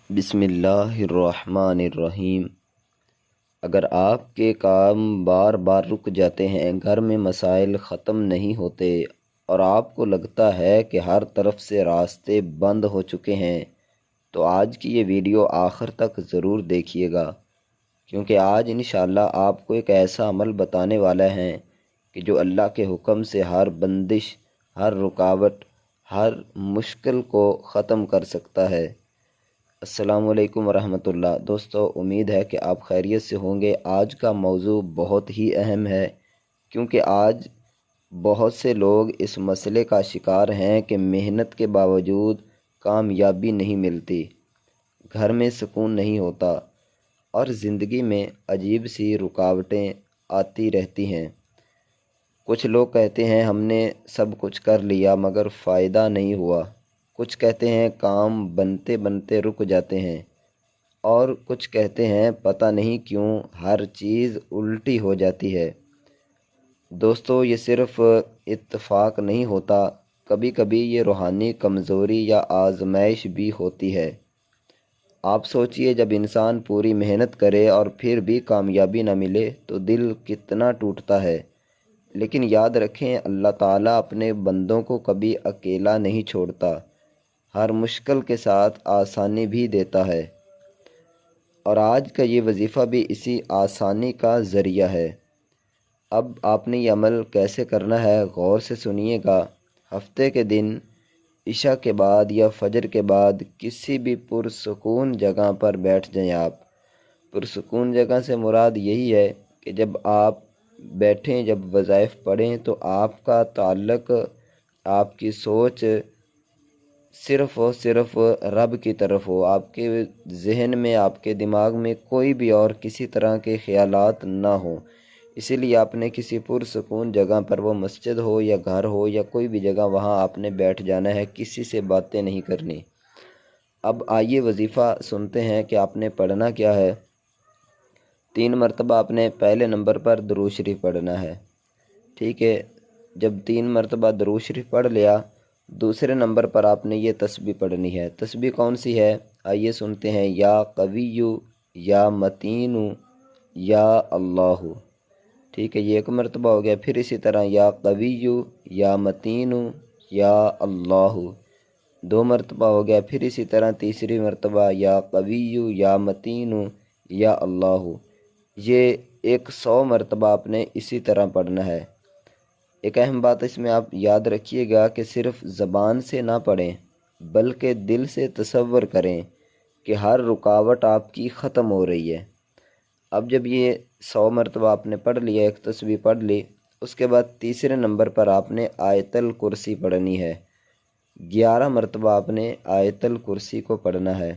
بسم اللہ الرحمن الرحیم۔ اگر آپ کے کام بار بار رک جاتے ہیں، گھر میں مسائل ختم نہیں ہوتے اور آپ کو لگتا ہے کہ ہر طرف سے راستے بند ہو چکے ہیں، تو آج کی یہ ویڈیو آخر تک ضرور دیکھیے گا، کیونکہ آج انشاءاللہ آپ کو ایک ایسا عمل بتانے والا ہے کہ جو اللہ کے حکم سے ہر بندش، ہر رکاوٹ، ہر مشکل کو ختم کر سکتا ہے۔ السلام علیکم ورحمۃ اللہ۔ دوستو، امید ہے کہ آپ خیریت سے ہوں گے۔ آج کا موضوع بہت ہی اہم ہے، کیونکہ آج بہت سے لوگ اس مسئلے کا شکار ہیں کہ محنت کے باوجود کامیابی نہیں ملتی، گھر میں سکون نہیں ہوتا اور زندگی میں عجیب سی رکاوٹیں آتی رہتی ہیں۔ کچھ لوگ کہتے ہیں ہم نے سب کچھ کر لیا مگر فائدہ نہیں ہوا، کچھ کہتے ہیں کام بنتے بنتے رک جاتے ہیں، اور کچھ کہتے ہیں پتہ نہیں کیوں ہر چیز الٹی ہو جاتی ہے۔ دوستو، یہ صرف اتفاق نہیں ہوتا، کبھی کبھی یہ روحانی کمزوری یا آزمائش بھی ہوتی ہے۔ آپ سوچئے، جب انسان پوری محنت کرے اور پھر بھی کامیابی نہ ملے تو دل کتنا ٹوٹتا ہے۔ لیکن یاد رکھیں، اللہ تعالیٰ اپنے بندوں کو کبھی اکیلا نہیں چھوڑتا، ہر مشکل کے ساتھ آسانی بھی دیتا ہے، اور آج کا یہ وظیفہ بھی اسی آسانی کا ذریعہ ہے۔ اب آپ نے یہ عمل کیسے کرنا ہے، غور سے سنیے گا۔ ہفتے کے دن عشاء کے بعد یا فجر کے بعد کسی بھی پرسکون جگہ پر بیٹھ جائیں آپ۔ پرسکون جگہ سے مراد یہی ہے کہ جب آپ بیٹھیں، جب وظائف پڑھیں، تو آپ کا تعلق، آپ کی سوچ صرف اور صرف رب کی طرف ہو، آپ کے ذہن میں، آپ کے دماغ میں کوئی بھی اور کسی طرح کے خیالات نہ ہوں۔ اسی لیے آپ نے کسی پرسکون جگہ پر، وہ مسجد ہو یا گھر ہو یا کوئی بھی جگہ، وہاں آپ نے بیٹھ جانا ہے، کسی سے باتیں نہیں کرنی۔ اب آئیے وظیفہ سنتے ہیں کہ آپ نے پڑھنا کیا ہے۔ 3 مرتبہ آپ نے پہلے نمبر پر درود شریف پڑھنا ہے، ٹھیک ہے۔ جب 3 مرتبہ درود شریف پڑھ لیا، دوسرے نمبر پر آپ نے یہ تسبیح پڑھنی ہے۔ تسبیح کون سی ہے؟ آئیے سنتے ہیں۔ یا قویّ، یا متین، یا اللہ، ٹھیک ہے، یہ 1 مرتبہ ہو گیا۔ پھر اسی طرح یا قویّ، یا متین، یا اللہ، 2 مرتبہ ہو گیا۔ پھر اسی طرح تیسری مرتبہ یا قویّ، یا متین، یا اللہ۔ یہ 100 مرتبہ آپ نے اسی طرح پڑھنا ہے۔ ایک اہم بات اس میں آپ یاد رکھیے گا کہ صرف زبان سے نہ پڑھیں، بلکہ دل سے تصور کریں کہ ہر رکاوٹ آپ کی ختم ہو رہی ہے۔ اب جب یہ 100 مرتبہ آپ نے پڑھ لیا، ایک تسبیح پڑھ لی، اس کے بعد تیسرے نمبر پر آپ نے آیت الکرسی پڑھنی ہے۔ 11 مرتبہ آپ نے آیت الکرسی کو پڑھنا ہے۔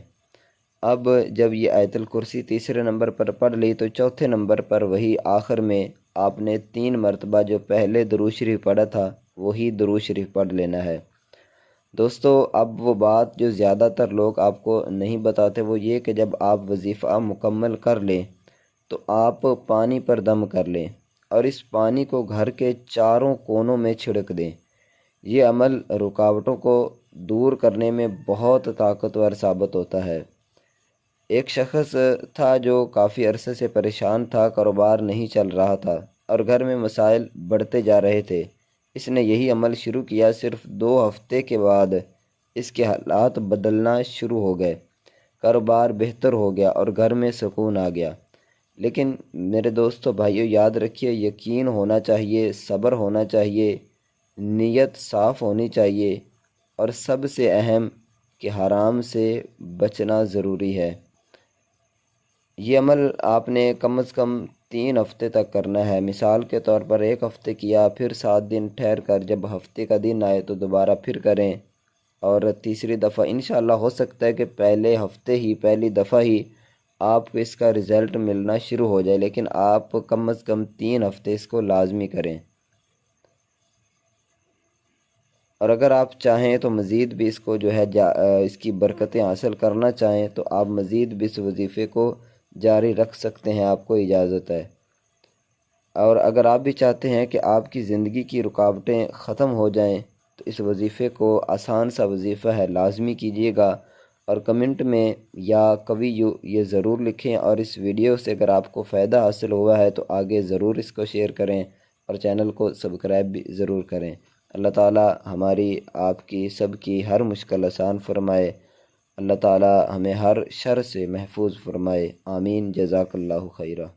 اب جب یہ آیت الکرسی تیسرے نمبر پر پڑھ لی، تو چوتھے نمبر پر وہی آخر میں آپ نے 3 مرتبہ جو پہلے درود شریف پڑھا تھا، وہی درود شریف پڑھ لینا ہے۔ دوستو، اب وہ بات جو زیادہ تر لوگ آپ کو نہیں بتاتے، وہ یہ کہ جب آپ وظیفہ مکمل کر لیں تو آپ پانی پر دم کر لیں اور اس پانی کو گھر کے چاروں کونوں میں چھڑک دیں۔ یہ عمل رکاوٹوں کو دور کرنے میں بہت طاقتور ثابت ہوتا ہے۔ ایک شخص تھا جو کافی عرصے سے پریشان تھا، کاروبار نہیں چل رہا تھا اور گھر میں مسائل بڑھتے جا رہے تھے۔ اس نے یہی عمل شروع کیا، صرف 2 ہفتے کے بعد اس کے حالات بدلنا شروع ہو گئے، کاروبار بہتر ہو گیا اور گھر میں سکون آ گیا۔ لیکن میرے دوستو، بھائیو، یاد رکھیے، یقین ہونا چاہیے، صبر ہونا چاہیے، نیت صاف ہونی چاہیے، اور سب سے اہم کہ حرام سے بچنا ضروری ہے۔ یہ عمل آپ نے کم از کم 3 ہفتے تک کرنا ہے۔ مثال کے طور پر 1 ہفتے کیا، پھر 7 دن ٹھہر کر جب ہفتے کا دن آئے تو دوبارہ پھر کریں، اور تیسری دفعہ انشاءاللہ ہو سکتا ہے کہ پہلے ہفتے ہی، پہلی دفعہ ہی آپ کو اس کا رزلٹ ملنا شروع ہو جائے، لیکن آپ کم از کم 3 ہفتے اس کو لازمی کریں۔ اور اگر آپ چاہیں تو مزید بھی اس کو جو ہے اس کی برکتیں حاصل کرنا چاہیں تو آپ مزید بھی اس وظیفے کو جاری رکھ سکتے ہیں، آپ کو اجازت ہے۔ اور اگر آپ بھی چاہتے ہیں کہ آپ کی زندگی کی رکاوٹیں ختم ہو جائیں تو اس وظیفے کو، آسان سا وظیفہ ہے، لازمی کیجیے گا۔ اور کمنٹ میں یا کوی یو یہ ضرور لکھیں، اور اس ویڈیو سے اگر آپ کو فائدہ حاصل ہوا ہے تو آگے ضرور اس کو شیئر کریں اور چینل کو سبسکرائب بھی ضرور کریں۔ اللہ تعالی ہماری آپ کی سب کی ہر مشکل آسان فرمائے۔ اللہ تعالی ہمیں ہر شر سے محفوظ فرمائے۔ آمین۔ جزاک اللہ خیرہ۔